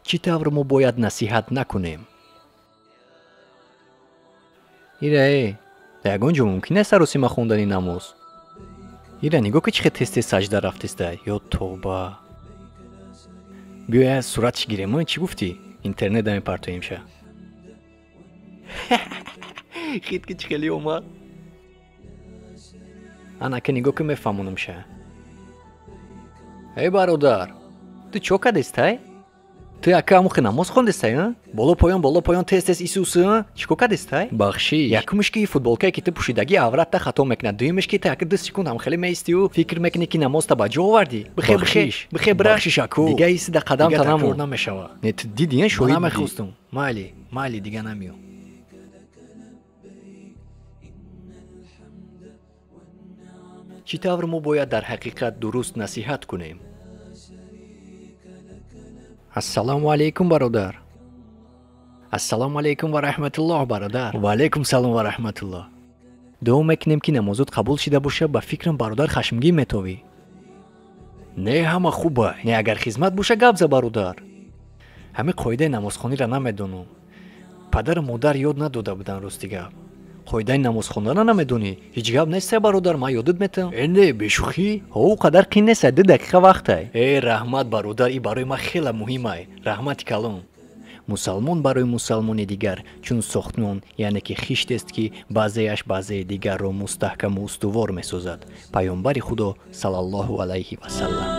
чӣ тавр мо бояд насиҳат накунем? ира ягон ҷо мумкин аст саросима хондани намоз? ира нигоҳ ки чӣ хел тез сажда рафтистай. ё тоба. биёя суратш гирем. Чӣ гуфтӣ? Интернетда мепартоем ша. хит ки чӣ хели омад. анака нигоҳ ки мефаҳмонам ша. эй бародар, ту чо кадестай? Ту ака амухи намоз хондестай? Боло поён тез Исус чико кадестай? Бахшиш. Якумш ки футболкае ки ту пӯшидаги авратта хато мекунад. Дуюмш ки ту як 2 секунд ҳамхеле меистию фикр мекунӣ ки намозта ба ҷо овардӣ. Бихе бахшиш аку. Дига истида қадамта намуд намешава. Не ту дидӣ шоид намехостум. Майли дига намеё. чӣ тавр мо бояд дар ҳақиқат дуруст насиҳат кунем? ассалому алайкум бародар. ассалому алайкум ва раҳматуллоҳ бародар. ва алайкум салом ва раҳматуллоҳ. дуо мекунем ки намозот қабул шида боша. ба фикрам бародар хашмгин метовӣ. Не ҳама хуба. Не агар хизмат боша гап за бародар. ҳамин қоидаи намозхонира намедонам. падару модар ёд надода буданд рости гап. қоидаи намозхонана намедонӣ? ҳеҷ гап нестай бародар, ман ёдат метам. Не бешухӣ? ҳо қадар қин нестай, 2 дақиқа вақтай. раҳмат бародар, ин барои ман хеле муҳимай. раҳмати калон. мусалмон барои мусалмони дигар чун сохтмон, яъне ки хиштест ки баъзеаш баъзеи дигарро мустаҳкаму устувор месозад. пайғамбари худо саллаллоҳу алайҳи ва саллам.